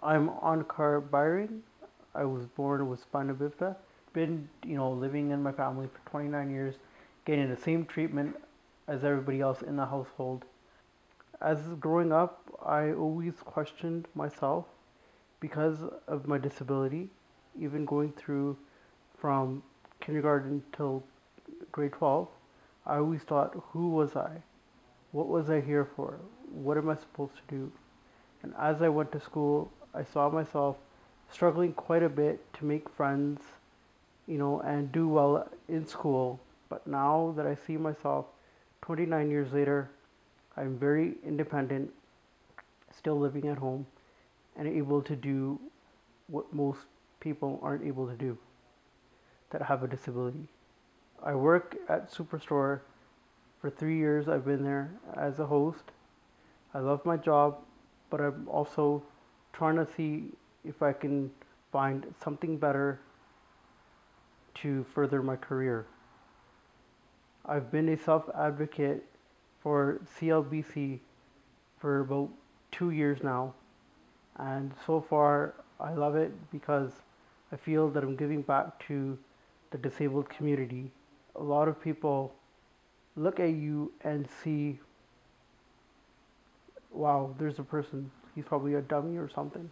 I'm Onkar Biring. I was born with spina bifida. Been, living in my family for 29 years, getting the same treatment as everybody else in the household. As growing up, I always questioned myself because of my disability, even going through from kindergarten till grade 12. I always thought, who was I? What was I here for? What am I supposed to do? And as I went to school, I saw myself struggling quite a bit to make friends, and do well in school. But now that I see myself 29 years later, I'm very independent, still living at home, and able to do what most people aren't able to do that have a disability. I work at Superstore for 3 years. I've been there as a host. I love my job, but I'm also trying to see if I can find something better to further my career. I've been a self advocate for CLBC for about 2 years now, and so far I love it because I feel that I'm giving back to the disabled community. A lot of people look at you and see, wow, there's a person, he's probably a dummy or something,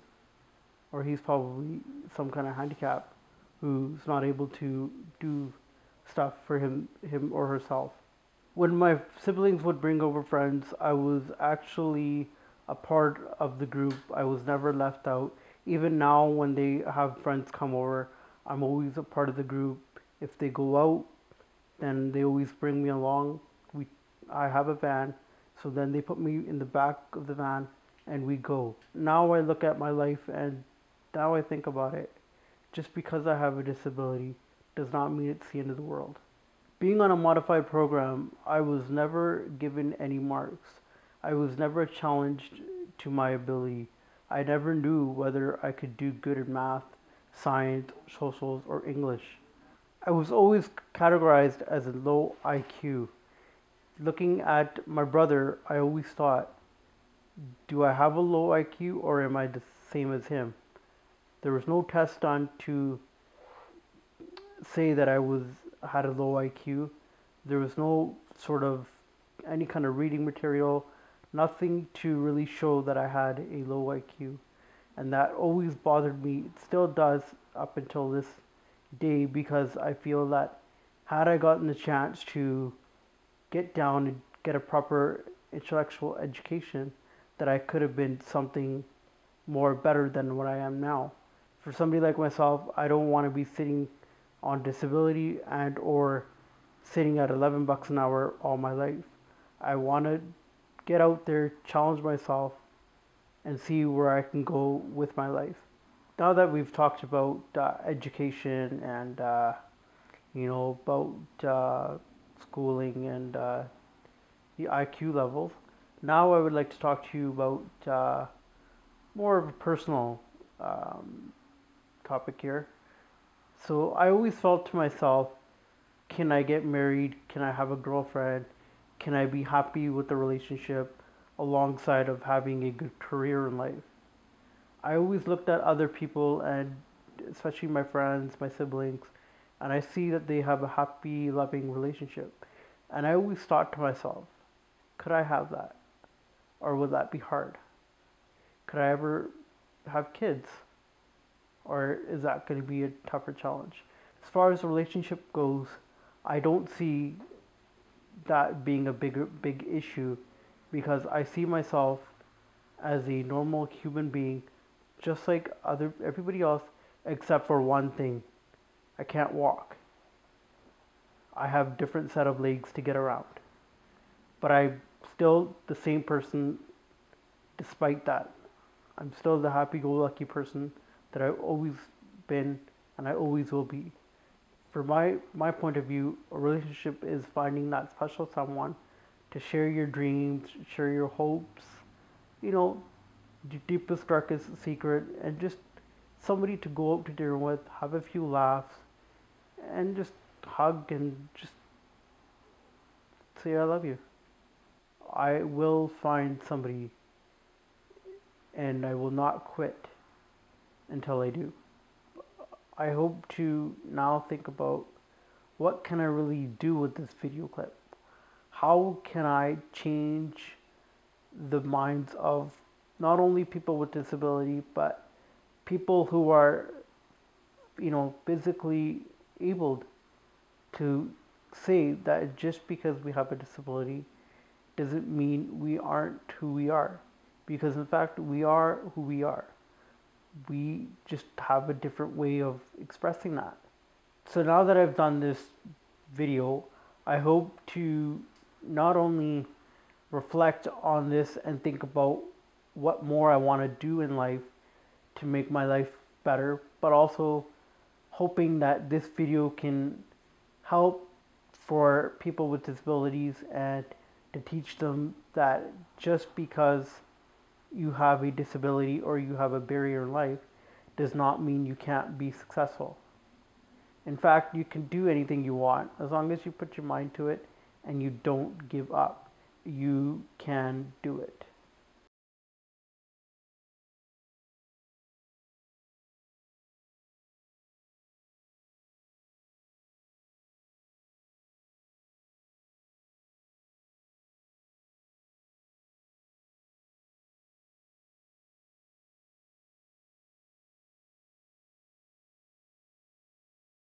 or he's probably some kind of handicap who's not able to do stuff for him or herself. When my siblings would bring over friends, I was actually a part of the group. I was never left out. Even now, when they have friends come over, I'm always a part of the group. If they go out, then they always bring me along. I have a van, so then they put me in the back of the van and we go. Now I look at my life and now I think about it. Just because I have a disability does not mean it's the end of the world. Being on a modified program, I was never given any marks. I was never challenged to my ability. I never knew whether I could do good in math, science, socials, or English. I was always categorized as a low IQ. Looking at my brother, I always thought, do I have a low IQ or am I the same as him? There was no test done to say that I had a low IQ. There was no sort of any kind of reading material, nothing to really show that I had a low IQ. And that always bothered me. It still does up until this day, because I feel that had I gotten the chance to get down and get a proper intellectual education, that I could have been something more better than what I am now. For somebody like myself, I don't want to be sitting on disability and or sitting at $11 an hour all my life. I want to get out there, challenge myself, and see where I can go with my life. Now that we've talked about education and about schooling and the IQ levels, now I would like to talk to you about more of a personal topic here. So I always felt to myself, can I get married? Can I have a girlfriend? Can I be happy with the relationship alongside of having a good career in life? I always looked at other people, and especially my friends, my siblings, and I see that they have a happy, loving relationship. And I always thought to myself, could I have that? Or would that be hard? Could I ever have kids? Or is that going to be a tougher challenge? As far as the relationship goes, I don't see that being a big issue, because I see myself as a normal human being, just like everybody else, except for one thing. I can't walk. I have different set of legs to get around. But I'm still the same person despite that. I'm still the happy-go-lucky person that I've always been and I always will be. For my point of view, a relationship is finding that special someone to share your dreams, share your hopes, your deepest, darkest secret, and just somebody to go out to dinner with, have a few laughs, and just hug and just say I love you. I will find somebody and I will not quit until I do. I hope to now think about what can I really do with this video clip? How can I change the minds of not only people with disability, but people who are, physically able to say that just because we have a disability doesn't mean we aren't who we are. Because in fact, we are who we are. We just have a different way of expressing that. So now that I've done this video, I hope to not only reflect on this and think about what more I want to do in life to make my life better, but also hoping that this video can help for people with disabilities and to teach them that just because you have a disability or you have a barrier in life does not mean you can't be successful. In fact, you can do anything you want as long as you put your mind to it and you don't give up. You can do it.